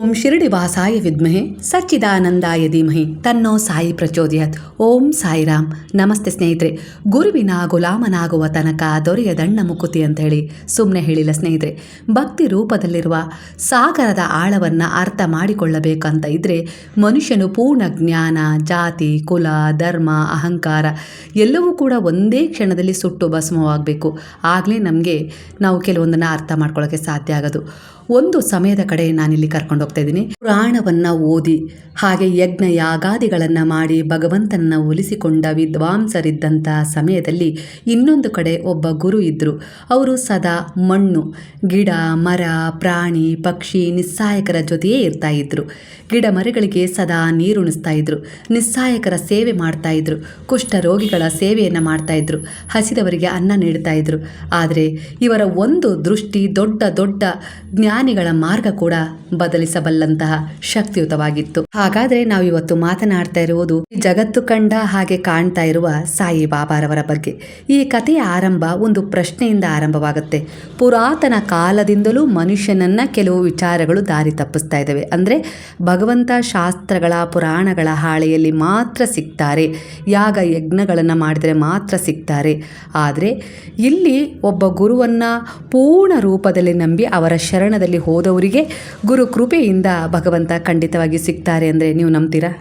ಓಂ ಶಿರಡಿವಾಸಾಯ ವಿದ್ಮಹೆ ಸಚ್ಚಿದಾನಂದಾಯ ಧೀಮಹಿ ತನ್ನೋ ಸಾಯಿ ಪ್ರಚೋದಯಾತ್. ಓಂ ಸಾಯಿರಾಮ್. ನಮಸ್ತೆ ಸ್ನೇಹಿತರೆ. ಗುರುವಿನ ಗುಲಾಮನಾಗುವ ತನಕ ದೊರೆಯದಣ್ಣ ಮುಕುತಿ ಅಂತ ಹೇಳಿ ಸುಮ್ಮನೆ ಹೇಳಿಲ್ಲ ಸ್ನೇಹಿತರೆ. ಭಕ್ತಿ ರೂಪದಲ್ಲಿರುವ ಸಾಗರದ ಆಳವನ್ನು ಅರ್ಥ ಮಾಡಿಕೊಳ್ಳಬೇಕಂತ ಇದ್ದರೆ ಮನುಷ್ಯನು ಪೂರ್ಣ ಜ್ಞಾನ, ಜಾತಿ, ಕುಲ, ಧರ್ಮ, ಅಹಂಕಾರ ಎಲ್ಲವೂ ಕೂಡ ಒಂದೇ ಕ್ಷಣದಲ್ಲಿ ಸುಟ್ಟು ಭಸ್ಮವಾಗಬೇಕು. ಆಗಲೇ ನಾವು ಕೆಲವೊಂದನ್ನು ಅರ್ಥ ಮಾಡ್ಕೊಳ್ಳೋಕ್ಕೆ ಸಾಧ್ಯ ಆಗೋದು. ಒಂದು ಸಮಯದ ಕಡೆ ನಾನಿಲ್ಲಿ ಕರ್ಕೊಂಡು ಹೋಗ್ತಾ ಇದ್ದೀನಿ. ಪುರಾಣವನ್ನು ಓದಿ ಹಾಗೆ ಯಜ್ಞ ಯಾಗಾದಿಗಳನ್ನು ಮಾಡಿ ಭಗವಂತನನ್ನು ಒಲಿಸಿಕೊಂಡ ವಿದ್ವಾಂಸರಿದ್ದಂಥ ಸಮಯದಲ್ಲಿ ಇನ್ನೊಂದು ಕಡೆ ಒಬ್ಬ ಗುರು ಇದ್ದರು. ಅವರು ಸದಾ ಮಣ್ಣು, ಗಿಡ, ಮರ, ಪ್ರಾಣಿ, ಪಕ್ಷಿ, ನಿಸ್ಸಹಾಯಕರ ಜೊತೆಯೇ ಇರ್ತಾ ಇದ್ರು. ಗಿಡ ಮರಗಳಿಗೆ ಸದಾ ನೀರುಣಿಸ್ತಾ ಇದ್ರು, ನಿಸ್ಸಹಾಯಕರ ಸೇವೆ ಮಾಡ್ತಾ ಇದ್ರು, ಕುಷ್ಠ ರೋಗಿಗಳ ಸೇವೆಯನ್ನು ಮಾಡ್ತಾ ಇದ್ರು, ಹಸಿದವರಿಗೆ ಅನ್ನ ನೀಡ್ತಾ ಇದ್ರು. ಆದರೆ ಇವರ ಒಂದು ದೃಷ್ಟಿ ದೊಡ್ಡ ದೊಡ್ಡ ಜ್ಞಾನಿಗಳ ಮಾರ್ಗ ಕೂಡ ಬದಲಿಸಬಲ್ಲಂತಹ ಶಕ್ತಿಯುತವಾಗಿತ್ತು. ಹಾಗಾದರೆ ನಾವು ಇವತ್ತು ಮಾತನಾಡ್ತಾ ಇರುವುದು ಜಗತ್ತು ಕಂಡ ಹಾಗೆ ಕಾಣ್ತಾ ಇರುವ ಸಾಯಿ ಬಾಬಾರವರ ಬಗ್ಗೆ. ಈ ಕಥೆಯ ಆರಂಭ ಒಂದು ಪ್ರಶ್ನೆಯಿಂದ ಆರಂಭವಾಗುತ್ತೆ. ಪುರಾತನ ಕಾಲದಿಂದಲೂ ಮನುಷ್ಯನನ್ನ ಕೆಲವು ವಿಚಾರಗಳು ದಾರಿ ತಪ್ಪಿಸ್ತಾ ಇದ್ದಾವೆ. ಅಂದರೆ ಭಗವಂತ ಶಾಸ್ತ್ರಗಳ ಪುರಾಣಗಳ ಹಾಳೆಯಲ್ಲಿ ಮಾತ್ರ ಸಿಗ್ತಾರೆ, ಯಾಗ ಯಜ್ಞಗಳನ್ನು ಮಾಡಿದರೆ ಮಾತ್ರ ಸಿಗ್ತಾರೆ. ಆದರೆ ಇಲ್ಲಿ ಒಬ್ಬ ಗುರುವನ್ನ ಪೂರ್ಣ ರೂಪದಲ್ಲಿ ನಂಬಿ ಅವರ ಶರಣದಲ್ಲಿ ಹೋದವರಿಗೆ ಗುರು ಕೃಪೆಯಿಂದ ಭಗವಂತ ಖಂಡಿತವಾಗಿ ಸಿಗ್ತಾರೆ ಅಂದರೆ ನೀವು ನಂಬ್ತೀರಾ?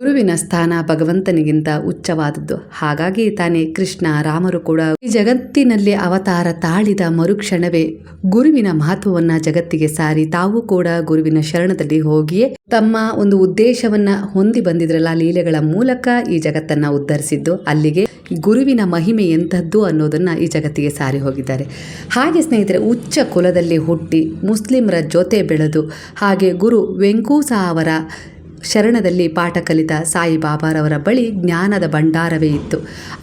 ಗುರುವಿನ ಸ್ಥಾನ ಭಗವಂತನಿಗಿಂತ ಉಚ್ಚವಾದದ್ದು. ಹಾಗಾಗಿ ತಾನೇ ಕೃಷ್ಣ ರಾಮರು ಕೂಡ ಈ ಜಗತ್ತಿನಲ್ಲಿ ಅವತಾರ ತಾಳಿದ ಮರುಕ್ಷಣವೇ ಗುರುವಿನ ಮಹತ್ವವನ್ನು ಜಗತ್ತಿಗೆ ಸಾರಿ ತಾವು ಕೂಡ ಗುರುವಿನ ಶರಣದಲ್ಲಿ ಹೋಗಿಯೇ ತಮ್ಮ ಒಂದು ಉದ್ದೇಶವನ್ನ ಹೊಂದಿ ಬಂದಿದ್ರಲ್ಲ, ಲೀಲೆಗಳ ಮೂಲಕ ಈ ಜಗತ್ತನ್ನು ಉದ್ಧರಿಸಿದ್ದು. ಅಲ್ಲಿಗೆ ಗುರುವಿನ ಮಹಿಮೆ ಎಂಥದ್ದು ಅನ್ನೋದನ್ನು ಈ ಜಗತ್ತಿಗೆ ಸಾರಿ ಹೋಗಿದ್ದಾರೆ. ಹಾಗೆ ಸ್ನೇಹಿತರೆ, ಉಚ್ಚ ಕುಲದಲ್ಲಿ ಹುಟ್ಟಿ ಮುಸ್ಲಿಮರ ಜೊತೆ ಬೆಳೆದು ಹಾಗೆ ಗುರು ವೆಂಕೂಸ ಅವರ ಶರಣದಲ್ಲಿ ಪಾಠ ಕಲಿತ ಸಾಯಿ ಬಾಬಾರವರ ಬಳಿ ಜ್ಞಾನದ ಭಂಡಾರವೇ ಇತ್ತು.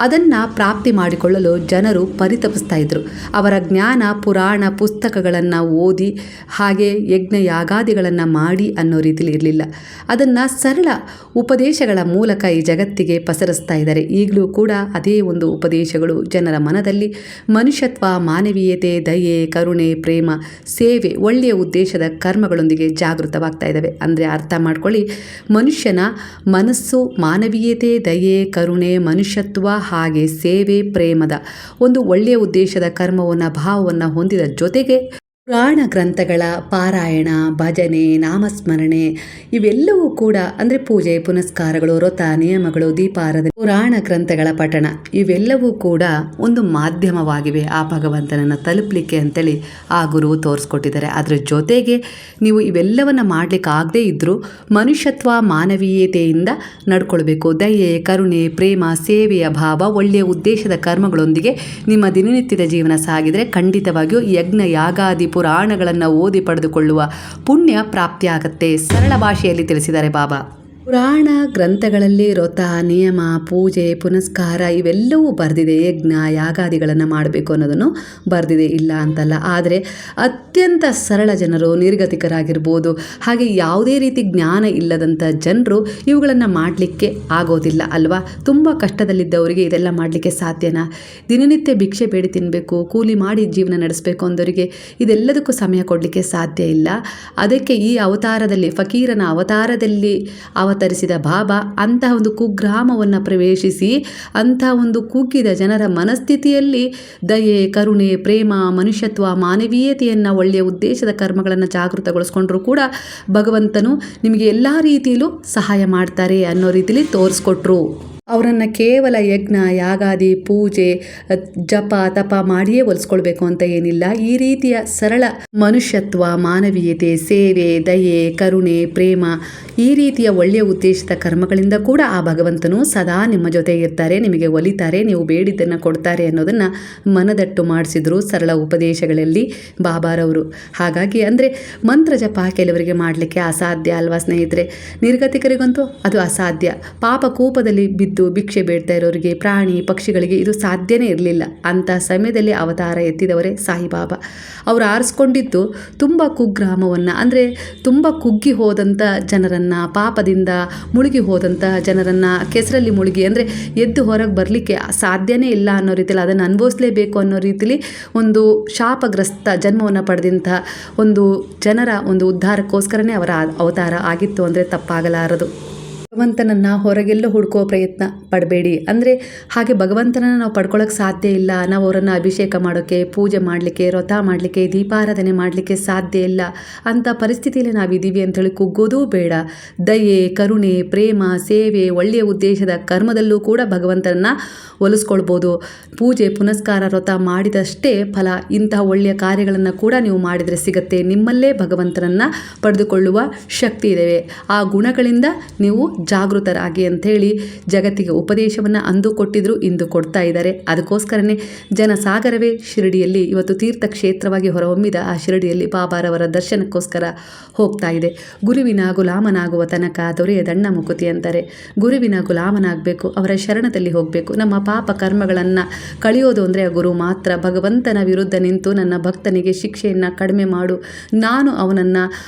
ಅದನ್ನು ಪ್ರಾಪ್ತಿ ಮಾಡಿಕೊಳ್ಳಲು ಜನರು ಪರಿತಪಿಸ್ತಾ ಇದ್ರು. ಅವರ ಜ್ಞಾನ ಪುರಾಣ ಪುಸ್ತಕಗಳನ್ನು ಓದಿ ಹಾಗೆ ಯಜ್ಞ ಯಾಗಾದಿಗಳನ್ನು ಮಾಡಿ ಅನ್ನೋ ರೀತಿಯಲ್ಲಿ ಇರಲಿಲ್ಲ. ಅದನ್ನು ಸರಳ ಉಪದೇಶಗಳ ಮೂಲಕ ಈ ಜಗತ್ತಿಗೆ ಪಸರಿಸ್ತಾ ಇದ್ದಾರೆ. ಈಗಲೂ ಕೂಡ ಅದೇ ಒಂದು ಉಪದೇಶಗಳು ಜನರ ಮನದಲ್ಲಿ ಮನುಷ್ಯತ್ವ, ಮಾನವೀಯತೆ, ದಯೆ, ಕರುಣೆ, ಪ್ರೇಮ, ಸೇವೆ, ಒಳ್ಳೆಯ ಉದ್ದೇಶದ ಕರ್ಮಗಳೊಂದಿಗೆ ಜಾಗೃತವಾಗ್ತಾ ಇದ್ದಾವೆ. ಅಂದರೆ ಅರ್ಥ ಮಾಡ್ಕೊಳ್ಳಿ, ಮನುಷ್ಯನ ಮನಸ್ಸು ಮಾನವೀಯತೆ, ದಯೆ, ಕರುಣೆ, ಮನುಷ್ಯತ್ವ ಹಾಗೆ ಸೇವೆ, ಪ್ರೇಮದ ಒಂದು ಒಳ್ಳೆಯ ಉದ್ದೇಶದ ಕರ್ಮವನ್ನು ಭಾವವನ್ನು ಹೊಂದಿದ ಜೊತೆಗೆ ಪುರಾಣ ಗ್ರಂಥಗಳ ಪಾರಾಯಣ, ಭಜನೆ, ನಾಮಸ್ಮರಣೆ ಇವೆಲ್ಲವೂ ಕೂಡ ಅಂದರೆ ಪೂಜೆ ಪುನಸ್ಕಾರಗಳು, ವ್ರತ ನಿಯಮಗಳು, ದೀಪಾರಾಧನೆ, ಪುರಾಣ ಗ್ರಂಥಗಳ ಪಠಣ ಇವೆಲ್ಲವೂ ಕೂಡ ಒಂದು ಮಾಧ್ಯಮವಾಗಿವೆ ಆ ಭಗವಂತನನ್ನು ತಲುಪಲಿಕ್ಕೆ ಅಂತೇಳಿ ಆ ಗುರು ತೋರಿಸ್ಕೊಟ್ಟಿದ್ದಾರೆ. ಅದರ ಜೊತೆಗೆ ನೀವು ಇವೆಲ್ಲವನ್ನು ಮಾಡಲಿಕ್ಕಾಗದೇ ಇದ್ದರೂ ಮನುಷ್ಯತ್ವ, ಮಾನವೀಯತೆಯಿಂದ ನಡ್ಕೊಳ್ಬೇಕು. ದಯೆ, ಕರುಣೆ, ಪ್ರೇಮ, ಸೇವೆಯ ಭಾವ, ಒಳ್ಳೆಯ ಉದ್ದೇಶದ ಕರ್ಮಗಳೊಂದಿಗೆ ನಿಮ್ಮ ದಿನನಿತ್ಯದ ಜೀವನ ಸಾಗಿದರೆ ಖಂಡಿತವಾಗಿಯೂ ಯಜ್ಞ ಯಾಗಾದಿ ಪುರಾಣಗಳನ್ನು ಓದಿ ಪಡೆದುಕೊಳ್ಳುವ ಪುಣ್ಯ ಪ್ರಾಪ್ತಿಯಾಗತ್ತೆ. ಸರಳ ಭಾಷೆಯಲ್ಲಿ ತಿಳಿಸಿದ್ದಾರೆ ಬಾಬಾ. ಪುರಾಣ ಗ್ರಂಥಗಳಲ್ಲಿ ವ್ರತ, ನಿಯಮ, ಪೂಜೆ, ಪುನಸ್ಕಾರ ಇವೆಲ್ಲವೂ ಬರೆದಿದೆ. ಯಜ್ಞ ಯಾಗಾದಿಗಳನ್ನು ಮಾಡಬೇಕು ಅನ್ನೋದನ್ನು ಬರೆದಿದೆ, ಇಲ್ಲ ಅಂತಲ್ಲ. ಆದರೆ ಅತ್ಯಂತ ಸರಳ ಜನರು, ನಿರ್ಗತಿಕರಾಗಿರ್ಬೋದು, ಹಾಗೆ ಯಾವುದೇ ರೀತಿ ಜ್ಞಾನ ಇಲ್ಲದಂಥ ಜನರು ಇವುಗಳನ್ನು ಮಾಡಲಿಕ್ಕೆ ಆಗೋದಿಲ್ಲ ಅಲ್ವಾ? ತುಂಬ ಕಷ್ಟದಲ್ಲಿದ್ದವರಿಗೆ ಇದೆಲ್ಲ ಮಾಡಲಿಕ್ಕೆ ಸಾಧ್ಯನಾ? ದಿನನಿತ್ಯ ಭಿಕ್ಷೆ ಬೇಡಿ ತಿನ್ನಬೇಕು, ಕೂಲಿ ಮಾಡಿ ಜೀವನ ನಡೆಸಬೇಕು ಅಂದವರಿಗೆ ಇದೆಲ್ಲದಕ್ಕೂ ಸಮಯ ಕೊಡಲಿಕ್ಕೆ ಸಾಧ್ಯ ಇಲ್ಲ. ಅದಕ್ಕೆ ಈ ಅವತಾರದಲ್ಲಿ, ಫಕೀರನ ಅವತಾರದಲ್ಲಿ ಅವತರಿಸಿದ ಬಾಬಾ ಅಂತಹ ಒಂದು ಕುಗ್ರಾಮವನ್ನು ಪ್ರವೇಶಿಸಿ ಅಂತಹ ಒಂದು ಕುಗ್ಗಿದ ಜನರ ಮನಸ್ಥಿತಿಯಲ್ಲಿ ದಯೆ, ಕರುಣೆ, ಪ್ರೇಮ, ಮನುಷ್ಯತ್ವ, ಮಾನವೀಯತೆಯನ್ನು, ಒಳ್ಳೆಯ ಉದ್ದೇಶದ ಕರ್ಮಗಳನ್ನು ಜಾಗೃತಗೊಳಿಸ್ಕೊಂಡ್ರೂ ಕೂಡ ಭಗವಂತನು ನಿಮಗೆ ಎಲ್ಲ ರೀತಿಯಲ್ಲೂ ಸಹಾಯ ಮಾಡ್ತಾರೆ ಅನ್ನೋ ರೀತಿಯಲ್ಲಿ ತೋರಿಸ್ಕೊಟ್ರು. ಅವರನ್ನು ಕೇವಲ ಯಜ್ಞ ಯಾಗಾದಿ ಪೂಜೆ ಜಪ ತಪ ಮಾಡಿಯೇ ಒಲಿಸ್ಕೊಳ್ಬೇಕು ಅಂತ ಏನಿಲ್ಲ. ಈ ರೀತಿಯ ಸರಳ ಮನುಷ್ಯತ್ವ, ಮಾನವೀಯತೆ, ಸೇವೆ, ದಯೆ, ಕರುಣೆ, ಪ್ರೇಮ ಈ ರೀತಿಯ ಒಳ್ಳೆಯ ಉದ್ದೇಶದ ಕರ್ಮಗಳಿಂದ ಕೂಡ ಆ ಭಗವಂತನು ಸದಾ ನಿಮ್ಮ ಜೊತೆ ಇರ್ತಾರೆ, ನಿಮಗೆ ಒಲಿತಾರೆ, ನೀವು ಬೇಡಿದ್ದನ್ನು ಕೊಡ್ತಾರೆ ಅನ್ನೋದನ್ನು ಮನದಟ್ಟು ಮಾಡಿಸಿದ್ರು ಸರಳ ಉಪದೇಶಗಳಲ್ಲಿ ಬಾಬಾರವರು. ಹಾಗಾಗಿ ಅಂದರೆ ಮಂತ್ರ ಜಪ ಕೆಲವರಿಗೆ ಮಾಡಲಿಕ್ಕೆ ಅಸಾಧ್ಯ ಅಲ್ವಾ ಸ್ನೇಹಿತರೆ? ನಿರ್ಗತಿಕರಿಗಂತೂ ಅದು ಅಸಾಧ್ಯ. ಪಾಪ ಕೂಪದಲ್ಲಿ ಬಿದ್ದು ಬಿದ್ದು ಭಿಕ್ಷೆ ಬೇಡ್ತಾ ಇರೋರಿಗೆ, ಪ್ರಾಣಿ ಪಕ್ಷಿಗಳಿಗೆ ಇದು ಸಾಧ್ಯನೇ ಇರಲಿಲ್ಲ. ಅಂಥ ಸಮಯದಲ್ಲಿ ಅವತಾರ ಎತ್ತಿದವರೇ ಸಾಯಿಬಾಬಾ. ಅವರು ಆರಿಸ್ಕೊಂಡಿದ್ದು ತುಂಬ ಕುಗ್ರಾಮವನ್ನು, ಅಂದರೆ ತುಂಬ ಕುಗ್ಗಿ ಹೋದಂಥ ಜನರನ್ನು, ಪಾಪದಿಂದ ಮುಳುಗಿ ಹೋದಂಥ ಜನರನ್ನು, ಕೆಸರಲ್ಲಿ ಮುಳುಗಿ ಅಂದರೆ ಎದ್ದು ಹೊರಗೆ ಬರಲಿಕ್ಕೆ ಸಾಧ್ಯನೇ ಇಲ್ಲ ಅನ್ನೋ ರೀತಿಯಲ್ಲಿ, ಅದನ್ನು ಅನುಭವಿಸಲೇಬೇಕು ಅನ್ನೋ ರೀತಿಯಲ್ಲಿ ಒಂದು ಶಾಪಗ್ರಸ್ತ ಜನ್ಮವನ್ನು ಪಡೆದಂಥ ಒಂದು ಜನರ ಒಂದು ಉದ್ಧಾರಕ್ಕೋಸ್ಕರನೇ ಅವರ ಅವತಾರ ಆಗಿತ್ತು ಅಂದರೆ ತಪ್ಪಾಗಲಾರದು. ಭಗವಂತನನ್ನು ಹೊರಗೆಲ್ಲೋ ಹುಡ್ಕೋ ಪ್ರಯತ್ನ ಪಡಬೇಡಿ. ಅಂದರೆ ಹಾಗೆ ಭಗವಂತನನ್ನು ನಾವು ಪಡ್ಕೊಳ್ಳೋಕ್ಕೆ ಸಾಧ್ಯ ಇಲ್ಲ. ನಾವು ಅವರನ್ನು ಅಭಿಷೇಕ ಮಾಡೋಕ್ಕೆ, ಪೂಜೆ ಮಾಡಲಿಕ್ಕೆ, ವ್ರತ ಮಾಡಲಿಕ್ಕೆ, ದೀಪಾರಾಧನೆ ಮಾಡಲಿಕ್ಕೆ ಸಾಧ್ಯ ಇಲ್ಲ. ಅಂಥ ಪರಿಸ್ಥಿತಿಯಲ್ಲಿ ನಾವಿದ್ದೀವಿ ಅಂಥೇಳಿ ಕುಗ್ಗೋದೂ ಬೇಡ. ದಯೆ, ಕರುಣೆ, ಪ್ರೇಮ, ಸೇವೆ, ಒಳ್ಳೆಯ ಉದ್ದೇಶದ ಕರ್ಮದಲ್ಲೂ ಕೂಡ ಭಗವಂತನನ್ನು ಒಲಿಸ್ಕೊಳ್ಬೋದು. ಪೂಜೆ ಪುನಸ್ಕಾರ ವ್ರತ ಮಾಡಿದಷ್ಟೇ ಫಲ. ಇಂತಹ ಒಳ್ಳೆಯ ಕಾರ್ಯಗಳನ್ನು ಕೂಡ ನೀವು ಮಾಡಿದರೆ ಸಿಗುತ್ತೆ. ನಿಮ್ಮಲ್ಲೇ ಭಗವಂತನನ್ನು ಪಡೆದುಕೊಳ್ಳುವ ಶಕ್ತಿ ಇದೆ. ಆ ಗುಣಗಳಿಂದ ನೀವು ಜಾಗೃತರಾಗಿ ಅಂಥೇಳಿ ಜಗತ್ತಿಗೆ ಉಪದೇಶವನ್ನು ಅಂದು ಕೊಟ್ಟಿದ್ರು, ಇಂದು ಕೊಡ್ತಾ ಇದ್ದಾರೆ. ಅದಕ್ಕೋಸ್ಕರನೇ ಜನಸಾಗರವೇ ಶಿರಡಿಯಲ್ಲಿ ಇವತ್ತು ತೀರ್ಥಕ್ಷೇತ್ರವಾಗಿ ಹೊರಹೊಮ್ಮಿದ ಆ ಶಿರಡಿಯಲ್ಲಿ ಬಾಬಾರವರ ದರ್ಶನಕ್ಕೋಸ್ಕರ ಹೋಗ್ತಾ ಇದೆ. ಗುರುವಿನ ಗುಲಾಮನಾಗುವ ತನಕ ದೊರೆಯದಣ್ಣ ಮುಕುತಿ ಅಂತಾರೆ. ಗುರುವಿನ ಗುಲಾಮನಾಗಬೇಕು, ಅವರ ಶರಣದಲ್ಲಿ ಹೋಗಬೇಕು. ನಮ್ಮ ಪಾಪ ಕರ್ಮಗಳನ್ನು ಕಳೆಯೋದು ಅಂದರೆ ಗುರು ಮಾತ್ರ. ಭಗವಂತನ ವಿರುದ್ಧ ನಿಂತು ನನ್ನ ಭಕ್ತನಿಗೆ ಶಿಕ್ಷೆಯನ್ನು ಕಡಿಮೆ ಮಾಡು, ನಾನು ಅವನನ್ನು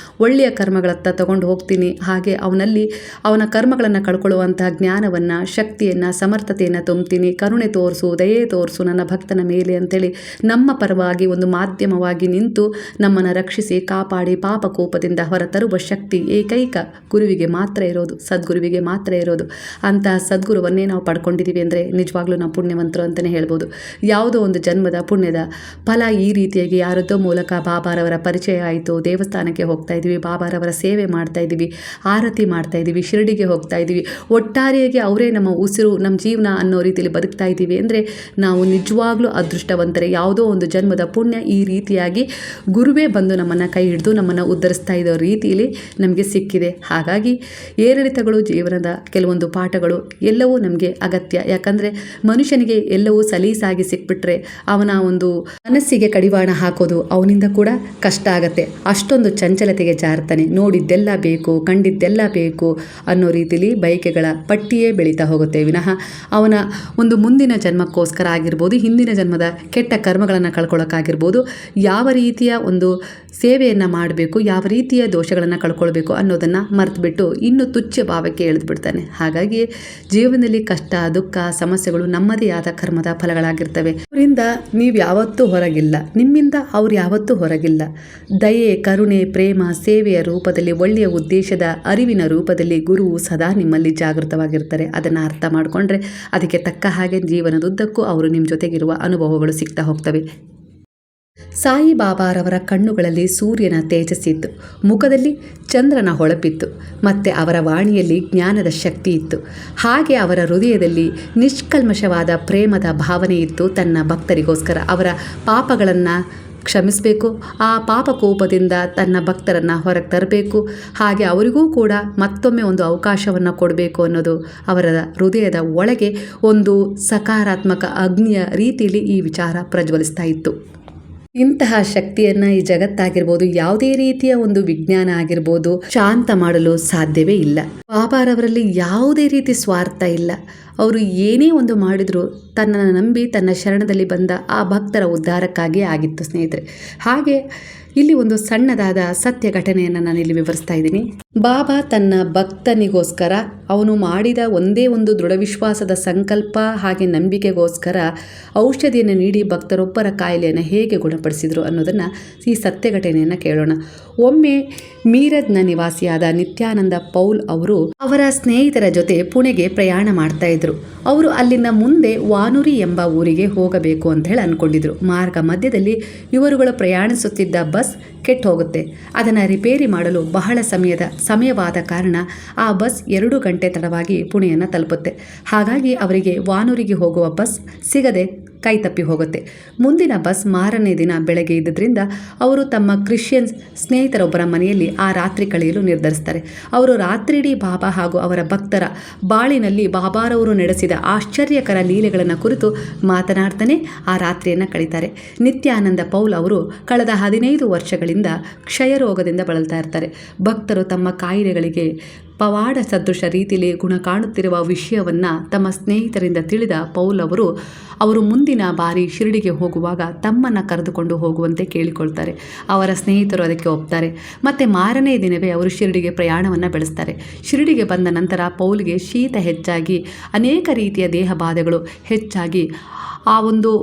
ಒಳ್ಳೆಯ ಕರ್ಮಗಳತ್ತ ತಗೊಂಡು ಹೋಗ್ತೀನಿ, ಹಾಗೆ ಅವನಲ್ಲಿ ಅವನ ಕರ್ಮಗಳನ್ನು ಕಳ್ಕೊಳ್ಳುವಂತಹ ಜ್ಞಾನವನ್ನು, ಶಕ್ತಿಯನ್ನು, ಸಮರ್ಥತೆಯನ್ನು ತುಂಬ್ತೀನಿ, ಕರುಣೆ ತೋರಿಸು, ದಯೆ ತೋರಿಸು ನನ್ನ ಭಕ್ತನ ಮೇಲೆ ಅಂತೇಳಿ ನಮ್ಮ ಪರವಾಗಿ ಒಂದು ಮಾಧ್ಯಮವಾಗಿ ನಿಂತು ನಮ್ಮನ್ನು ರಕ್ಷಿಸಿ ಕಾಪಾಡಿ ಪಾಪಕೋಪದಿಂದ ಹೊರತರುವ ಶಕ್ತಿ ಏಕೈಕ ಗುರುವಿಗೆ ಮಾತ್ರ ಇರೋದು, ಸದ್ಗುರುವಿಗೆ ಮಾತ್ರ ಇರೋದು. ಅಂತಹ ಸದ್ಗುರುವನ್ನೇ ನಾವು ಪಡ್ಕೊಂಡಿದ್ದೀವಿ ಅಂದರೆ ನಿಜವಾಗ್ಲೂ ನಾವು ಪುಣ್ಯವಂತರು ಅಂತಲೇ ಹೇಳ್ಬೋದು. ಯಾವುದೋ ಒಂದು ಜನ್ಮದ ಪುಣ್ಯದ ಫಲ ಈ ರೀತಿಯಾಗಿ ಯಾರದ್ದೋ ಮೂಲಕ ಬಾಬಾರವರ ಪರಿಚಯ ಆಯಿತು, ದೇವಸ್ಥಾನಕ್ಕೆ ಹೋಗ್ತಾ ಇದ್ದೀವಿ, ಬಾಬಾರವರ ಸೇವೆ ಮಾಡ್ತಾ ಇದ್ದೀವಿ, ಆರತಿ ಮಾಡ್ತಾ ಇದ್ದೀವಿ, ಶಿರಡಿಗೆ ಹೋಗ್ತಾ ಇದ್ದೀವಿ, ಒಟ್ಟಾರೆಯಾಗಿ ಅವರೇ ನಮ್ಮ ಉಸಿರು, ನಮ್ಮ ಜೀವನ ಅನ್ನೋ ರೀತಿಯಲ್ಲಿ ಬದುಕ್ತಾ ಇದ್ದೀವಿ ಅಂದರೆ ನಾವು ನಿಜವಾಗ್ಲೂ ಅದೃಷ್ಟವಂತರೇ. ಯಾವುದೋ ಒಂದು ಜನ್ಮದ ಪುಣ್ಯ ಈ ರೀತಿಯಾಗಿ ಗುರುವೇ ಬಂದು ನಮ್ಮನ್ನು ಕೈ ಹಿಡಿದು ನಮ್ಮನ್ನು ಉದ್ಧರಿಸ್ತಾ ಇರೋ ರೀತಿಯಲ್ಲಿ ನಮಗೆ ಸಿಕ್ಕಿದೆ. ಹಾಗಾಗಿ ಏರಿಳಿತಗಳು, ಜೀವನದ ಕೆಲವೊಂದು ಪಾಠಗಳು ಎಲ್ಲವೂ ನಮಗೆ ಅಗತ್ಯ. ಯಾಕಂದರೆ ಮನುಷ್ಯನಿಗೆ ಎಲ್ಲವೂ ಸಲೀಸಾಗಿ ಸಿಕ್ಬಿಟ್ರೆ ಅವನ ಒಂದು ಮನಸ್ಸಿಗೆ ಕಡಿವಾಣ ಹಾಕೋದು ಅವನಿಂದ ಕೂಡ ಕಷ್ಟ ಆಗತ್ತೆ. ಅಷ್ಟೊಂದು ಚಂಚಲತೆಗೆ ಜಾರ್ತಾನೆ. ನೋಡಿದ್ದೆಲ್ಲ ಬೇಕು, ಕಂಡಿದ್ದೆಲ್ಲ ಬೇಕು ಅನ್ನೋ ರೀತಿಯಲ್ಲಿ ಬಯಕೆಗಳ ಪಟ್ಟಿಯೇ ಬೆಳೀತಾ ಹೋಗುತ್ತೆ ವಿನಃ ಅವನ ಒಂದು ಮುಂದಿನ ಜನ್ಮಕ್ಕೋಸ್ಕರ ಆಗಿರ್ಬೋದು, ಹಿಂದಿನ ಜನ್ಮದ ಕೆಟ್ಟ ಕರ್ಮಗಳನ್ನು ಕಳ್ಕೊಳ್ಳೋಕ್ಕಾಗಿರ್ಬೋದು, ಯಾವ ರೀತಿಯ ಒಂದು ಸೇವೆಯನ್ನು ಮಾಡಬೇಕು, ಯಾವ ರೀತಿಯ ದೋಷಗಳನ್ನು ಕಳ್ಕೊಳ್ಬೇಕು ಅನ್ನೋದನ್ನು ಮರೆತುಬಿಟ್ಟು ಇನ್ನು ತುಚ್ಛ ಭಾವಕ್ಕೆ ಎಳೆದುಬಿಡ್ತಾನೆ. ಹಾಗಾಗಿ ಜೀವನದಲ್ಲಿ ಕಷ್ಟ, ದುಃಖ, ಸಮಸ್ಯೆಗಳು ನಮ್ಮದೇ ಆದ ಕರ್ಮದ ಫಲಗಳಾಗಿರ್ತವೆ. ಅವರಿಂದ ನೀವು ಯಾವತ್ತೂ ಹೊರಗಿಲ್ಲ, ನಿಮ್ಮಿಂದ ಅವ್ರು ಯಾವತ್ತೂ ಹೊರಗಿಲ್ಲ. ದಯೆ, ಕರುಣೆ, ಪ್ರೇಮ, ಸೇವೆಯ ರೂಪದಲ್ಲಿ, ಒಳ್ಳೆಯ ಉದ್ದೇಶದ ಅರಿವಿನ ರೂಪದಲ್ಲಿ ಗುರುವು ಸದಾ ನಿಮ್ಮಲ್ಲಿ ಜಾಗೃತವಾಗಿರ್ತಾರೆ. ಅದನ್ನು ಅರ್ಥ ಮಾಡಿಕೊಂಡ್ರೆ ಅದಕ್ಕೆ ತಕ್ಕ ಹಾಗೆ ಜೀವನದುದ್ದಕ್ಕೂ ಅವರು ನಿಮ್ಮ ಜೊತೆಗಿರುವ ಅನುಭವಗಳು ಸಿಗ್ತಾ ಹೋಗ್ತವೆ. ಸಾಯಿಬಾಬಾರವರ ಕಣ್ಣುಗಳಲ್ಲಿ ಸೂರ್ಯನ ತೇಜಸ್ಸಿತ್ತು, ಮುಖದಲ್ಲಿ ಚಂದ್ರನ ಹೊಳಪಿತ್ತು, ಮತ್ತು ಅವರ ವಾಣಿಯಲ್ಲಿ ಜ್ಞಾನದ ಶಕ್ತಿ ಇತ್ತು. ಹಾಗೆ ಅವರ ಹೃದಯದಲ್ಲಿ ನಿಷ್ಕಲ್ಮಶವಾದ ಪ್ರೇಮದ ಭಾವನೆ ಇತ್ತು. ತನ್ನ ಭಕ್ತರಿಗೋಸ್ಕರ ಅವರ ಪಾಪಗಳನ್ನು ಕ್ಷಮಿಸಬೇಕು, ಆ ಪಾಪಕೋಪದಿಂದ ತನ್ನ ಭಕ್ತರನ್ನು ಹೊರಗೆ ತರಬೇಕು, ಹಾಗೆ ಅವರಿಗೂ ಕೂಡ ಮತ್ತೊಮ್ಮೆ ಒಂದು ಅವಕಾಶವನ್ನು ಕೊಡಬೇಕು ಅನ್ನೋದು ಅವರ ಹೃದಯದ ಒಳಗೆ ಒಂದು ಸಕಾರಾತ್ಮಕ ಅಗ್ನಿಯ ರೀತಿಯಲ್ಲಿ ಈ ವಿಚಾರ ಪ್ರಜ್ವಲಿಸ್ತಾ ಇತ್ತು. ಇಂತಹ ಶಕ್ತಿಯನ್ನು ಈ ಜಗತ್ತಾಗಿರ್ಬೋದು, ಯಾವುದೇ ರೀತಿಯ ಒಂದು ವಿಜ್ಞಾನ ಆಗಿರ್ಬೋದು ಶಾಂತ ಮಾಡಲು ಸಾಧ್ಯವೇ ಇಲ್ಲ. ಬಾಬಾರವರಲ್ಲಿ ಯಾವುದೇ ರೀತಿ ಸ್ವಾರ್ಥ ಇಲ್ಲ. ಅವರು ಏನೇ ಒಂದು ಮಾಡಿದರೂ ತನ್ನನ್ನು ನಂಬಿ ತನ್ನ ಶರಣದಲ್ಲಿ ಬಂದ ಆ ಭಕ್ತರ ಉದ್ಧಾರಕ್ಕಾಗಿಯೇ ಆಗಿತ್ತು ಸ್ನೇಹಿತರೆ. ಹಾಗೆ ಇಲ್ಲಿ ಒಂದು ಸಣ್ಣದಾದ ಸತ್ಯ ಘಟನೆಯನ್ನು ನಾನು ಇಲ್ಲಿ ವಿವರಿಸ್ತಾ ಇದ್ದೀನಿ. ಬಾಬಾ ತನ್ನ ಭಕ್ತನಿಗೋಸ್ಕರ ಅವನು ಮಾಡಿದ ಒಂದೇ ಒಂದು ದೃಢ ವಿಶ್ವಾಸದ ಸಂಕಲ್ಪ ಹಾಗೆ ನಂಬಿಕೆಗೋಸ್ಕರ ಔಷಧಿಯನ್ನು ನೀಡಿ ಭಕ್ತರೊಬ್ಬರ ಕಾಯಿಲೆಯನ್ನು ಹೇಗೆ ಗುಣಪಡಿಸಿದರು ಅನ್ನೋದನ್ನು ಈ ಸತ್ಯ ಘಟನೆಯನ್ನು ಕೇಳೋಣ. ಒಮ್ಮೆ ಮೀರಜ್ನ ನಿವಾಸಿಯಾದ ನಿತ್ಯಾನಂದ ಪೌಲ್ ಅವರು ಅವರ ಸ್ನೇಹಿತರ ಜೊತೆ ಪುಣೆಗೆ ಪ್ರಯಾಣ ಮಾಡ್ತಾ ಇದ್ರು. ಅವರು ಅಲ್ಲಿಂದ ಮುಂದೆ ವಾನುರಿ ಎಂಬ ಊರಿಗೆ ಹೋಗಬೇಕು ಅಂತ ಹೇಳಿ ಅಂದ್ಕೊಂಡಿದ್ರು. ಮಾರ್ಗ ಮಧ್ಯದಲ್ಲಿ ಇವರುಗಳು ಪ್ರಯಾಣಿಸುತ್ತಿದ್ದ ಬಸ್ ಕೆಟ್ಟು ಹೋಗುತ್ತೆ. ಅದನ್ನು ರಿಪೇರಿ ಮಾಡಲು ಬಹಳ ಸಮಯವಾದ ಕಾರಣ ಆ ಬಸ್ 2 ಗಂಟೆ ತಡವಾಗಿ ಪುಣೆಯನ್ನು ತಲುಪುತ್ತೆ. ಹಾಗಾಗಿ ಅವರಿಗೆ ವಾನೂರಿಗೆ ಹೋಗುವ ಬಸ್ ಸಿಗದೆ ಕೈ ತಪ್ಪಿ ಹೋಗುತ್ತೆ. ಮುಂದಿನ ಬಸ್ ಮಾರನೇ ದಿನ ಬೆಳಗ್ಗೆ ಇದ್ದರಿಂದ ಅವರು ತಮ್ಮ ಕ್ರಿಶ್ಚಿಯನ್ ಸ್ನೇಹಿತರೊಬ್ಬರ ಮನೆಯಲ್ಲಿ ಆ ರಾತ್ರಿ ಕಳೆಯಲು ನಿರ್ಧರಿಸ್ತಾರೆ. ಅವರು ರಾತ್ರಿಡೀ ಬಾಬಾ ಹಾಗೂ ಅವರ ಭಕ್ತರ ಬಾಳಿನಲ್ಲಿ ಬಾಬಾರವರು ನಡೆಸಿದ ಆಶ್ಚರ್ಯಕರ ಲೀಲೆಗಳನ್ನು ಕುರಿತು ಮಾತನಾಡ್ತಾನೆ ಆ ರಾತ್ರಿಯನ್ನು ಕಳೀತಾರೆ. ನಿತ್ಯಾನಂದ ಪೌಲ್ ಅವರು ಕಳೆದ 15 ವರ್ಷಗಳಿಂದ ಕ್ಷಯರೋಗದಿಂದ ಬಳಲ್ತಾ ಇರ್ತಾರೆ. ಭಕ್ತರು ತಮ್ಮ ಕಾಯಿಲೆಗಳಿಗೆ ಪವಾಡ ಸದೃಶ ರೀತಿಯಲ್ಲಿ ಗುಣ ಕಾಣುತ್ತಿರುವ ವಿಷಯವನ್ನು ತಮ್ಮ ಸ್ನೇಹಿತರಿಂದ ತಿಳಿದ ಪೌಲ್ ಅವರು ಮುಂದಿನ ಬಾರಿ ಶಿರಡಿಗೆ ಹೋಗುವಾಗ ತಮ್ಮನ್ನು ಕರೆದುಕೊಂಡು ಹೋಗುವಂತೆ ಕೇಳಿಕೊಳ್ತಾರೆ. ಅವರ ಸ್ನೇಹಿತರು ಅದಕ್ಕೆ ಒಪ್ತಾರೆ. ಮತ್ತು ಮಾರನೇ ದಿನವೇ ಅವರು ಶಿರಡಿಗೆ ಪ್ರಯಾಣವನ್ನು ಬೆಳೆಸ್ತಾರೆ. ಶಿರಡಿಗೆ ಬಂದ ನಂತರ ಪೌಲ್ಗೆ ಶೀತ ಹೆಚ್ಚಾಗಿ ಅನೇಕ ರೀತಿಯ ದೇಹ ಬಾಧೆಗಳು ಹೆಚ್ಚಾಗಿ ಆ ಒಂದು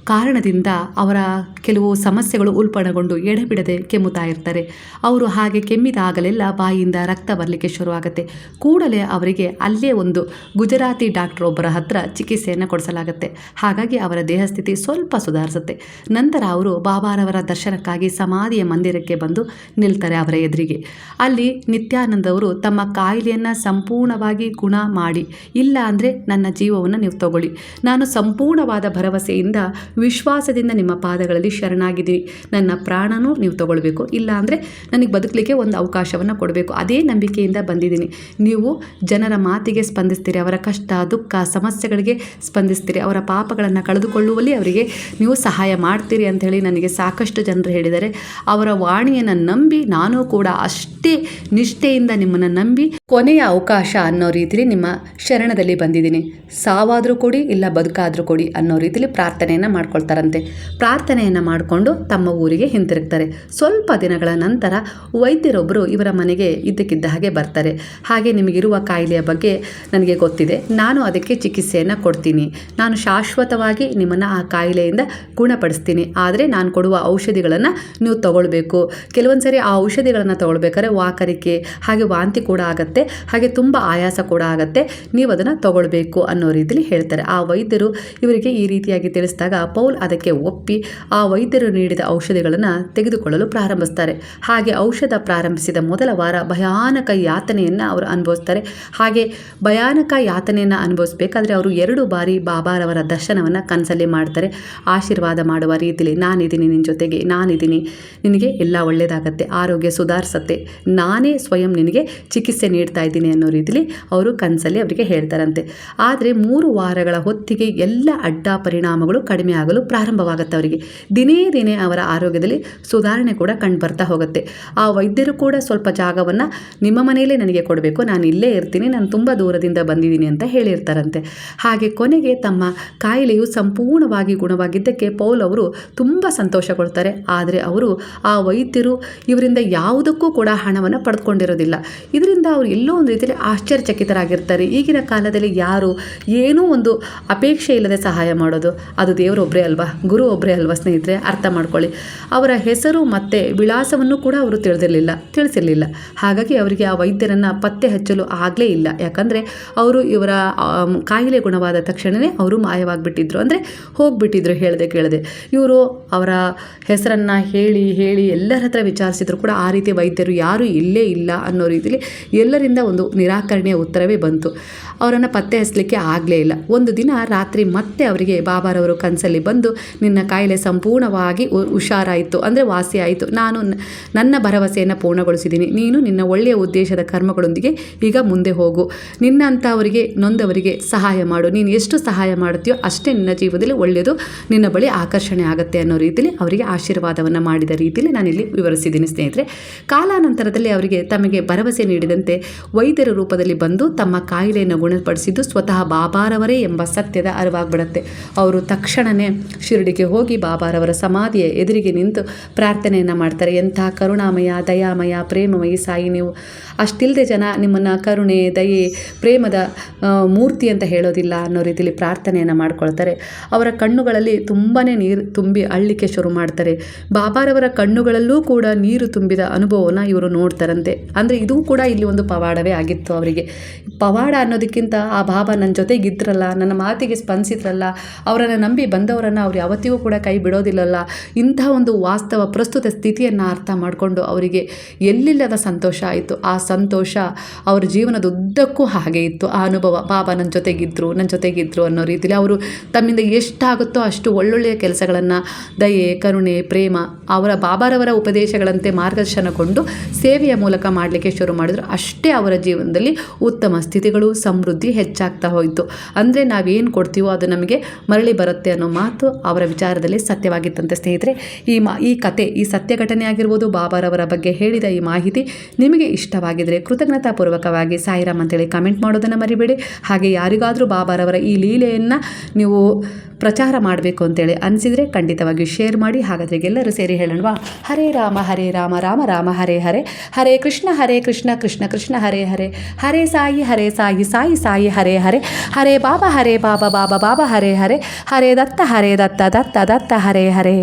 ಕಾರಣದಿಂದ ಅವರ ಕೆಲವು ಸಮಸ್ಯೆಗಳು ಉಲ್ಬಣಗೊಂಡು ಎಡೆಬಿಡದೆ ಕೆಮ್ಮುತ್ತಾ ಇರ್ತಾರೆ. ಅವರು ಹಾಗೆ ಕೆಮ್ಮಿದಾಗಲೆಲ್ಲ ಬಾಯಿಯಿಂದ ರಕ್ತ ಬರಲಿಕ್ಕೆ ಶುರುವಾಗುತ್ತೆ. ಕೂಡಲೇ ಅವರಿಗೆ ಅಲ್ಲೇ ಒಂದು ಗುಜರಾತಿ ಡಾಕ್ಟರ್ ಒಬ್ಬರ ಹತ್ರ ಚಿಕಿತ್ಸೆಯನ್ನು ಕೊಡಿಸಲಾಗುತ್ತೆ. ಹಾಗಾಗಿ ಅವರ ದೇಹಸ್ಥಿತಿ ಸ್ವಲ್ಪ ಸುಧಾರಿಸುತ್ತೆ. ನಂತರ ಅವರು ಬಾಬಾರವರ ದರ್ಶನಕ್ಕಾಗಿ ಸಮಾಧಿಯ ಮಂದಿರಕ್ಕೆ ಬಂದು ನಿಲ್ತಾರೆ ಅವರ ಎದುರಿಗೆ. ಅಲ್ಲಿ ನಿತ್ಯಾನಂದವರು ತಮ್ಮ ಕಾಯಿಲೆಯನ್ನು ಸಂಪೂರ್ಣವಾಗಿ ಗುಣ ಮಾಡಿ, ಇಲ್ಲ ಅಂದರೆ ನನ್ನ ಜೀವವನ್ನು ನೀವು ತಗೊಳ್ಳಿ, ನಾನು ಸಂಪೂರ್ಣವಾದ ಭರವಸೆಯಿಂದ ವಿಶ್ವಾಸದಿಂದ ನಿಮ್ಮ ಪಾದಗಳಲ್ಲಿ ಶರಣಾಗಿದ್ದೀನಿ, ನನ್ನ ಪ್ರಾಣನೂ ನೀವು ತಗೊಳ್ಬೇಕು, ಇಲ್ಲ ಅಂದರೆ ನನಗೆ ಬದುಕಲಿಕ್ಕೆ ಒಂದು ಅವಕಾಶವನ್ನು ಕೊಡಬೇಕು, ಅದೇ ನಂಬಿಕೆಯಿಂದ ಬಂದಿದ್ದೀನಿ. ನೀವು ಜನರ ಮಾತಿಗೆ ಸ್ಪಂದಿಸ್ತೀರಿ, ಅವರ ಕಷ್ಟ ದುಃಖ ಸಮಸ್ಯೆಗಳಿಗೆ ಸ್ಪಂದಿಸ್ತೀರಿ, ಅವರ ಪಾಪಗಳನ್ನು ಕಳೆದುಕೊಳ್ಳುವಲ್ಲಿ ಅವರಿಗೆ ನೀವು ಸಹಾಯ ಮಾಡ್ತೀರಿ ಅಂಥೇಳಿ ನನಗೆ ಸಾಕಷ್ಟು ಜನರು ಹೇಳಿದ್ದಾರೆ. ಅವರ ವಾಣಿಯನ್ನು ನಂಬಿ ನಾನು ಕೂಡ ಅಷ್ಟೇ ನಿಷ್ಠೆಯಿಂದ ನಿಮ್ಮನ್ನು ನಂಬಿ ಕೊನೆಯ ಅವಕಾಶ ಅನ್ನೋ ರೀತಿಯಲ್ಲಿ ನಿಮ್ಮ ಶರಣದಲ್ಲಿ ಬಂದಿದ್ದೀನಿ. ಸಾವಾದರೂ ಕೊಡಿ, ಇಲ್ಲ ಬದುಕಾದರೂ ಕೊಡಿ ಅನ್ನೋ ರೀತಿಯಲ್ಲಿ ಪ್ರಾರ್ಥನೆಯನ್ನು ಮಾಡ್ಕೊಳ್ತಾರಂತೆ. ಪ್ರಾರ್ಥನೆಯನ್ನು ಮಾಡಿಕೊಂಡು ತಮ್ಮ ಊರಿಗೆ ಹಿಂತಿರುಗ್ತಾರೆ. ಸ್ವಲ್ಪ ದಿನಗಳ ನಂತರ ವೈದ್ಯರೊಬ್ಬರು ಇವರ ಮನೆಗೆ ಇದ್ದಕ್ಕಿದ್ದ ಹಾಗೆ ಬರ್ತಾರೆ. ಹಾಗೆ ನಿಮಗಿರುವ ಕಾಯಿಲೆಯ ಬಗ್ಗೆ ನನಗೆ ಗೊತ್ತಿದೆ, ನಾನು ಅದಕ್ಕೆ ಚಿಕಿತ್ಸೆಯನ್ನು ಕೊಡ್ತೀನಿ, ನಾನು ಶಾಶ್ವತವಾಗಿ ನಿಮ್ಮನ್ನು ಆ ಕಾಯಿಲೆಯಿಂದ ಗುಣಪಡಿಸ್ತೀನಿ, ಆದರೆ ನಾನು ಕೊಡುವ ಔಷಧಿಗಳನ್ನು ನೀವು ತಗೊಳ್ಬೇಕು. ಕೆಲವೊಂದು ಸರಿ ಆ ಔಷಧಿಗಳನ್ನು ತಗೊಳ್ಬೇಕಾದ್ರೆ ವಾಕರಿಕೆ ಹಾಗೆ ವಾಂತಿ ಕೂಡ ಆಗುತ್ತೆ, ಹಾಗೆ ತುಂಬ ಆಯಾಸ ಕೂಡ ಆಗುತ್ತೆ, ನೀವು ಅದನ್ನು ತಗೊಳ್ಬೇಕು ಅನ್ನೋ ರೀತಿಯಲ್ಲಿ ಹೇಳ್ತಾರೆ. ಆ ವೈದ್ಯರು ಇವರಿಗೆ ಈ ರೀತಿಯಾಗಿ ತಿಳಿಸಿದಾಗ ಪೌಲ್ ಅದಕ್ಕೆ ಒಪ್ಪಿ ಆ ವೈದ್ಯರು ನೀಡಿದ ಔಷಧಿಗಳನ್ನು ತೆಗೆದುಕೊಳ್ಳಲು ಪ್ರಾರಂಭಿಸ್ತಾರೆ. ಹಾಗೆ ಔಷಧ ಪ್ರಾರಂಭಿಸಿದ ಮೊದಲ ವಾರ ಭಯಾನಕ ಯಾತನೆಯನ್ನು ಅವರು ಅನುಭವಿಸ್ತಾರೆ. ಹಾಗೆ ಭಯಾನಕ ಯಾತನೆಯನ್ನು ಅನುಭವಿಸಬೇಕಾದ್ರೆ ಅವರು 2 ಬಾರಿ ಬಾಬಾರವರ ದರ್ಶನವನ್ನು ಕನಸಲ್ಲಿ ಮಾಡ್ತಾರೆ. ಆಶೀರ್ವಾದ ಮಾಡುವ ರೀತಿಯಲ್ಲಿ, ನಾನಿದ್ದೀನಿ ನಿನ್ನ ಜೊತೆಗೆ, ನಾನಿದ್ದೀನಿ, ನಿನಗೆ ಎಲ್ಲ ಒಳ್ಳೆಯದಾಗತ್ತೆ, ಆರೋಗ್ಯ ಸುಧಾರಿಸತ್ತೆ, ನಾನೇ ಸ್ವಯಂ ನಿನಗೆ ಚಿಕಿತ್ಸೆ ನೀಡ್ತಾ ಇದ್ದೀನಿ ಅನ್ನೋ ರೀತಿಯಲ್ಲಿ ಅವರು ಕನಸಲ್ಲಿ ಅವರಿಗೆ ಹೇಳ್ತಾರಂತೆ. ಆದರೆ 3 ವಾರಗಳ ಹೊತ್ತಿಗೆ ಎಲ್ಲ ಅಡ್ಡ ಪರಿಣಾಮಗಳು ಕಡಿಮೆ ಆಗಲು ಪ್ರಾರಂಭವಾಗುತ್ತೆ. ಅವರಿಗೆ ದಿನೇ ದಿನೇ ಅವರ ಆರೋಗ್ಯದಲ್ಲಿ ಸುಧಾರಣೆ ಕೂಡ ಕಂಡು ಬರ್ತಾ ಹೋಗುತ್ತೆ. ಆ ವೈದ್ಯರು ಕೂಡ ಸ್ವಲ್ಪ ಜಾಗವನ್ನು ನಿಮ್ಮ ಮನೆಯಲ್ಲೇ ನನಗೆ ಕೊಡಬೇಕು, ನಾನು ಇಲ್ಲೇ ಇರ್ತೀನಿ, ನಾನು ತುಂಬ ದೂರದಿಂದ ಬಂದಿದ್ದೀನಿ ಅಂತ ಹೇಳಿರ್ತಾರಂತೆ. ಹಾಗೆ ಕೊನೆಗೆ ತಮ್ಮ ಕಾಯಿಲೆಯು ಸಂಪೂರ್ಣವಾಗಿ ಗುಣವಾಗಿದ್ದಕ್ಕೆ ಪೌಲ್ ಅವರು ತುಂಬ ಸಂತೋಷಗೊಳ್ತಾರೆ. ಆದರೆ ಅವರು ಆ ವೈದ್ಯರು ಇವರಿಂದ ಯಾವುದಕ್ಕೂ ಕೂಡ ಹಣವನ್ನು ಪಡೆದುಕೊಂಡಿರೋದಿಲ್ಲ. ಇದರಿಂದ ಅವರು ಎಲ್ಲೋ ಒಂದು ರೀತಿಯಲ್ಲಿ ಆಶ್ಚರ್ಯಚಕಿತರಾಗಿರ್ತಾರೆ. ಈಗಿನ ಕಾಲದಲ್ಲಿ ಯಾರು ಏನೂ ಒಂದು ಅಪೇಕ್ಷೆ ಇಲ್ಲದೆ ಸಹಾಯ ಮಾಡೋದು, ಅದು ದೇವರೊಬ್ಬರೇ ಅಲ್ವಾ, ಗುರು ಒಬ್ಬರೇ ಅಲ್ವಾ ಸ್ನೇಹಿತರೆ, ಅರ್ಥ ಮಾಡ್ಕೊಳ್ಳಿ. ಅವರ ಹೆಸರು ಮತ್ತು ವಿಳಾಸವನ್ನು ಕೂಡ ಅವರು ತಿಳಿಸಿರಲಿಲ್ಲ. ಹಾಗಾಗಿ ಅವರಿಗೆ ಆ ವೈದ್ಯರನ್ನು ಪತ್ತೆ ಹಚ್ಚಲು ಆಗಲೇ ಇಲ್ಲ. ಯಾಕಂದರೆ ಅವರು ಇವರ ಕಾಯಿಲೆ ಗುಣವಾದ ತಕ್ಷಣವೇ ಅವರು ಮಾಯವಾಗಿಬಿಟ್ಟಿದ್ರು, ಅಂದರೆ ಹೋಗಿಬಿಟ್ಟಿದ್ರು ಹೇಳದೆ ಕೇಳದೆ. ಇವರು ಅವರ ಹೆಸರನ್ನು ಹೇಳಿ ಎಲ್ಲರ ಹತ್ರ ವಿಚಾರಿಸಿದ್ರು ಕೂಡ ಆ ರೀತಿ ವೈದ್ಯರು ಯಾರೂ ಇಲ್ಲೇ ಇಲ್ಲ ಅನ್ನೋ ರೀತಿಯಲ್ಲಿ ಎಲ್ಲರಿಂದ ಒಂದು ನಿರಾಕರಣೆಯ ಉತ್ತರವೇ ಬಂತು. ಅವರನ್ನು ಪತ್ತೆ ಹಚ್ಚಲಿಕ್ಕೆ ಆಗಲೇ ಇಲ್ಲ. ಒಂದು ದಿನ ರಾತ್ರಿ ಮತ್ತೆ ಅವರಿಗೆ ಬಾಬಾರವರು ಕನಸಲ್ಲಿ ಬಂದು, ನಿನ್ನ ಕಾಯಿಲೆ ಸಂಪೂರ್ಣವಾಗಿ ಹುಷಾರಾಯಿತು, ಅಂದರೆ ವಾಸಿಯಾಯಿತು, ನಾನು ನನ್ನ ಭರವಸೆಯನ್ನು ಪೂರ್ಣಗೊಳಿಸಿದ್ದೀನಿ, ನೀನು ನಿನ್ನ ಒಳ್ಳೆಯ ಉದ್ದೇಶದ ಕರ್ಮಗಳೊಂದಿಗೆ ಈಗ ಮುಂದೆ ಹೋಗು, ನಿನ್ನಂಥವರಿಗೆ ನೊಂದವರಿಗೆ ಸಹಾಯ ಮಾಡು, ನೀನು ಎಷ್ಟು ಸಹಾಯ ಮಾಡುತ್ತೀಯೋ ಅಷ್ಟೇ ನಿನ್ನ ಜೀವನದಲ್ಲಿ ಒಳ್ಳೆಯದು ನಿನ್ನ ಬಳಿ ಆಕರ್ಷಣೆ ಆಗುತ್ತೆ ಅನ್ನೋ ರೀತಿಯಲ್ಲಿ ಅವರಿಗೆ ಆಶೀರ್ವಾದವನ್ನು ಮಾಡಿದ ರೀತಿಯಲ್ಲಿ ನಾನಿಲ್ಲಿ ವಿವರಿಸಿದ್ದೀನಿ ಸ್ನೇಹಿತರೆ. ಕಾಲಾನಂತರದಲ್ಲಿ ಅವರಿಗೆ ತಮಗೆ ಭರವಸೆ ನೀಡಿದಂತೆ ವೈದ್ಯರ ರೂಪದಲ್ಲಿ ಬಂದು ತಮ್ಮ ಕಾಯಿಲೆಯನ್ನು ಗುಣಪಡಿಸಿದ್ದು ಸ್ವತಃ ಬಾಬಾರವರೇ ಎಂಬ ಸತ್ಯದ ಅರಿವಾಗ್ಬಿಡುತ್ತೆ. ಅವರು ತಕ್ಷಣವೇ ಶಿರಡಿಗೆ ಹೋಗಿ ಬಾಬಾರವರ ಸಮಾಧಿಯ ಎದುರಿಗೆ ನಿಂತು ಪ್ರಾರ್ಥನೆಯನ್ನು ಮಾಡ್ತಾರೆ. ಎಂಥ ಕರುಣಾಮಯ, ದಯಾಮಯ, ಪ್ರೇಮಮಯಿ ಸಾಯಿ, ನೀವು ಅಷ್ಟಿಲ್ಲದೆ ಜನ ನಿಮ್ಮನ್ನು ಕರುಣೆ, ದಯೆ, ಪ್ರೇಮದ ಮೂರ್ತಿ ಅಂತ ಹೇಳೋದಿಲ್ಲ ಅನ್ನೋ ರೀತಿಯಲ್ಲಿ ಪ್ರಾರ್ಥನೆಯನ್ನು ಮಾಡ್ಕೊಳ್ತಾರೆ. ಅವರ ಕಣ್ಣುಗಳಲ್ಲಿ ತುಂಬಾ ನೀರು ತುಂಬಿ ಅಳ್ಳಿಕ್ಕೆ ಶುರು ಮಾಡ್ತಾರೆ. ಬಾಬಾರವರ ಕಣ್ಣುಗಳಲ್ಲೂ ಕೂಡ ನೀರು ತುಂಬಿದ ಅನುಭವವನ್ನು ಇವರು ನೋಡ್ತಾರಂತೆ. ಅಂದರೆ ಇದು ಕೂಡ ಇಲ್ಲಿ ಒಂದು ಪವಾಡವೇ ಆಗಿತ್ತು ಅವರಿಗೆ. ಪವಾಡ ಅನ್ನೋದಕ್ಕಿಂತ ಆ ಬಾಬಾ ನನ್ನ ಜೊತೆಗಿದ್ರಲ್ಲ, ನನ್ನ ಮಾತಿಗೆ ಸ್ಪಂದಿಸಿದ್ರಲ್ಲ, ಅವರನ್ನು ನಂಬಿ ಬಂದವರನ್ನು ಅವ್ರು ಯಾವತ್ತಿಗೂ ಕೂಡ ಕೈ ಬಿಡೋದಿಲ್ಲಲ್ಲ, ಇಂತಹ ಒಂದು ವಾಸ್ತವ ಪ್ರಸ್ತುತ ಸ್ಥಿತಿಯನ್ನು ಅರ್ಥ ಮಾಡಿಕೊಂಡು ಅವರಿಗೆ ಎಲ್ಲಿಲ್ಲದ ಸಂತೋಷ ಆಯಿತು. ಆ ಸಂತೋಷ ಅವರ ಜೀವನದ ಉದ್ದಕ್ಕೂ ಹಾಗೆ ಇತ್ತು. ಆ ಅನುಭವ, ಬಾಬಾ ನನ್ನ ಜೊತೆಗಿದ್ರು ಅನ್ನೋ ರೀತಿಯಲ್ಲಿ ಅವರು ತಮ್ಮಿಂದ ಎಷ್ಟಾಗುತ್ತೋ ಅಷ್ಟು ಒಳ್ಳೊಳ್ಳೆಯ ಕೆಲಸಗಳನ್ನು, ದಯೆ, ಕರುಣೆ, ಪ್ರೇಮ, ಅವರ ಬಾಬಾರವರ ಉಪದೇಶಗಳಂತೆ ಮಾರ್ಗದರ್ಶನಗೊಂಡು ಸೇವೆಯ ಮೂಲಕ ಮಾಡಲಿಕ್ಕೆ ಶುರು ಮಾಡಿದ್ರು. ಅಷ್ಟೇ ಅವರ ಜೀವನದಲ್ಲಿ ಉತ್ತಮ ಸ್ಥಿತಿಗಳು, ಸಮೃದ್ಧಿ ಹೆಚ್ಚಾಗ್ತಾ ಹೋಯಿತು. ಅಂದರೆ ನಾವೇನು ಕೊಡ್ತೀವೋ ಅದು ನಮಗೆ ಮರಳಿ ಬರುತ್ತೆ ಅನ್ನೋ ಮಾತು ಅವರ ವಿಚಾರದಲ್ಲಿ ಸತ್ಯವಾಗಿತ್ತಂತೆ ಸ್ನೇಹಿತರೆ. ಈ ಕತೆ, ಈ ಸತ್ಯ ಘಟನೆ ಆಗಿರ್ಬೋದು, ಬಾಬಾರವರ ಬಗ್ಗೆ ಹೇಳಿದ ಈ ಮಾಹಿತಿ ನಿಮಗೆ ಇಷ್ಟವಾಗಿದ್ದರೆ ಕೃತಜ್ಞತಾಪೂರ್ವಕವಾಗಿ ಸಾಯಿರಾಮ್ ಅಂತೇಳಿ ಕಮೆಂಟ್ ಮಾಡೋದನ್ನು ಮರಿಬೇಡಿ. ಹಾಗೆ ಯಾರಿಗಾದರೂ ಬಾಬಾರವರ ಈ ಲೀಲೆಯನ್ನು ನೀವು ಪ್ರಚಾರ ಮಾಡಬೇಕು ಅಂತೇಳಿ ಅನಿಸಿದರೆ ಖಂಡಿತವಾಗಿ ಶೇರ್ ಮಾಡಿ. ಹಾಗಾದರೆ ಎಲ್ಲರೂ ಸೇರಿ ಹೇಳೋಣವಾ? ಹರೇ ರಾಮ ರಾಮ ರಾಮ ಹರೇ ಹರೇ, ಹರೇ ಕೃಷ್ಣ ಕೃಷ್ಣ ಕೃಷ್ಣ ಹರೇ ಹರೇ, ಹರೇ ಸಾಯಿ ಸಾಯಿ ಸಾಯಿ ಹರೇ ಹರೇ, ಹರೇ ಬಾಬಾ ಬಾಬಾ ಬಾಬಾ ಹರೇ ಹರೇ, ಹರೇ ದತ್ತ ದತ್ತ ದತ್ತ ಹರೇ ಹರೇ.